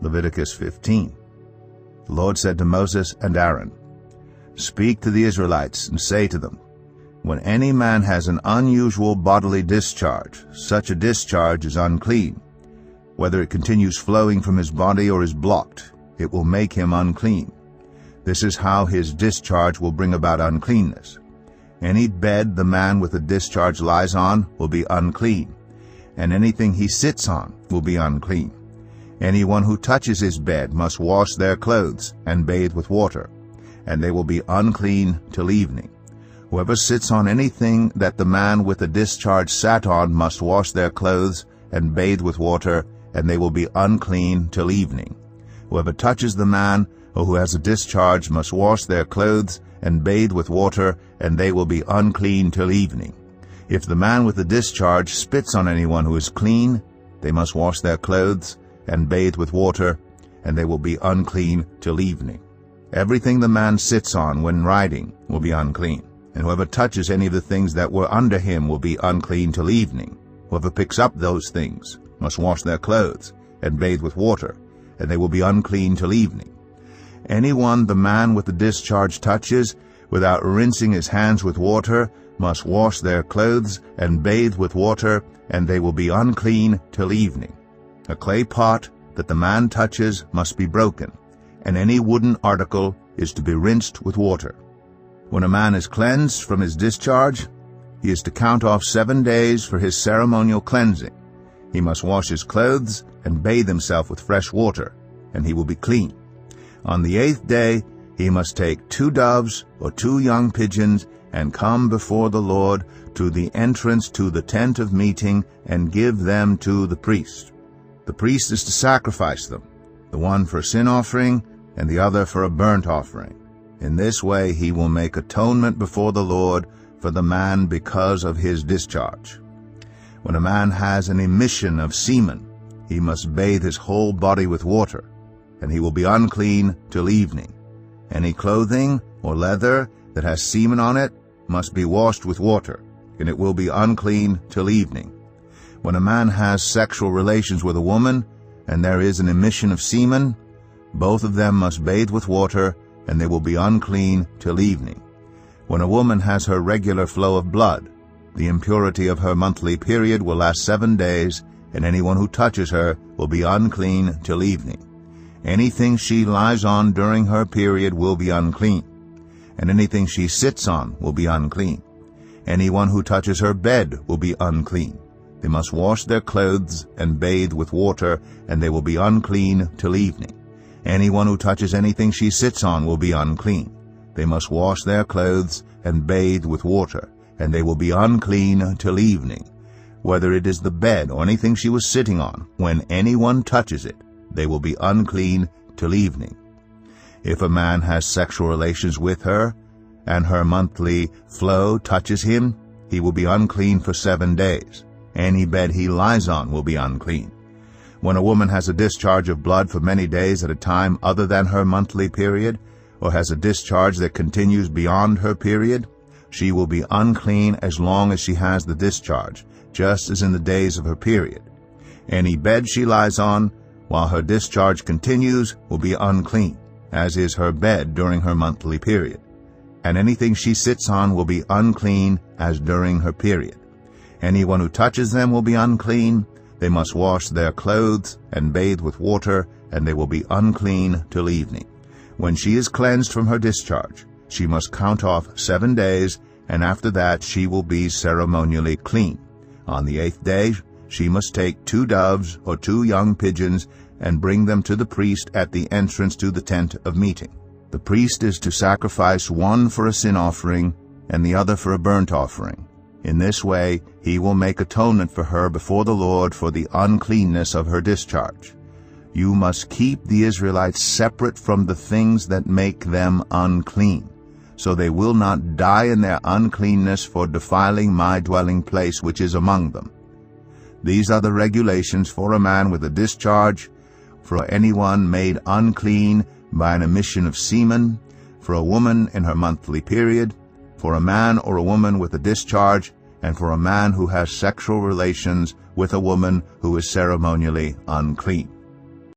Leviticus 15. The Lord said to Moses and Aaron, "Speak to the Israelites and say to them, when any man has an unusual bodily discharge, such a discharge is unclean. Whether it continues flowing from his body or is blocked, it will make him unclean. This is how his discharge will bring about uncleanness. Any bed the man with a discharge lies on will be unclean, and anything he sits on will be unclean. Anyone who touches his bed must wash their clothes and bathe with water, and they will be unclean till evening. Whoever sits on anything that the man with a discharge sat on must wash their clothes and bathe with water, and they will be unclean till evening. Whoever touches the man who has a discharge must wash their clothes and bathe with water, and they will be unclean till evening. If the man with the discharge spits on anyone who is clean, they must wash their clothes and bathe with water, and they will be unclean till evening. Everything the man sits on when riding will be unclean, and whoever touches any of the things that were under him will be unclean till evening. Whoever picks up those things must wash their clothes and bathe with water, and they will be unclean till evening. Anyone the man with the discharge touches, without rinsing his hands with water, must wash their clothes and bathe with water, and they will be unclean till evening. A clay pot that the man touches must be broken, and any wooden article is to be rinsed with water. When a man is cleansed from his discharge, he is to count off 7 days for his ceremonial cleansing. He must wash his clothes and bathe himself with fresh water, and he will be clean. On the 8th day he must take 2 doves or 2 young pigeons and come before the Lord to the entrance to the tent of meeting and give them to the priest. The priest is to sacrifice them, the one for a sin offering and the other for a burnt offering. In this way he will make atonement before the Lord for the man because of his discharge. When a man has an emission of semen, he must bathe his whole body with water, and he will be unclean till evening. Any clothing or leather that has semen on it must be washed with water, and it will be unclean till evening. When a man has sexual relations with a woman, and there is an emission of semen, both of them must bathe with water, and they will be unclean till evening. When a woman has her regular flow of blood, the impurity of her monthly period will last 7 days, and anyone who touches her will be unclean till evening. Anything she lies on during her period will be unclean, and anything she sits on will be unclean. Anyone who touches her bed will be unclean. They must wash their clothes and bathe with water, and they will be unclean till evening. Anyone who touches anything she sits on will be unclean. They must wash their clothes and bathe with water, and they will be unclean till evening. Whether it is the bed or anything she was sitting on, when anyone touches it, they will be unclean till evening. If a man has sexual relations with her, and her monthly flow touches him, he will be unclean for 7 days. Any bed he lies on will be unclean. When a woman has a discharge of blood for many days at a time other than her monthly period, or has a discharge that continues beyond her period, she will be unclean as long as she has the discharge, just as in the days of her period. Any bed she lies on while her discharge continues will be unclean, as is her bed during her monthly period. And anything she sits on will be unclean as during her period. Anyone who touches them will be unclean. They must wash their clothes and bathe with water, and they will be unclean till evening. When she is cleansed from her discharge, she must count off 7 days, and after that she will be ceremonially clean. On the 8th day she must take 2 doves or 2 young pigeons and bring them to the priest at the entrance to the tent of meeting. The priest is to sacrifice one for a sin offering and the other for a burnt offering. In this way he will make atonement for her before the Lord for the uncleanness of her discharge. You must keep the Israelites separate from the things that make them unclean, so they will not die in their uncleanness for defiling my dwelling place which is among them. These are the regulations for a man with a discharge, for anyone made unclean by an emission of semen, for a woman in her monthly period, for a man or a woman with a discharge, and for a man who has sexual relations with a woman who is ceremonially unclean.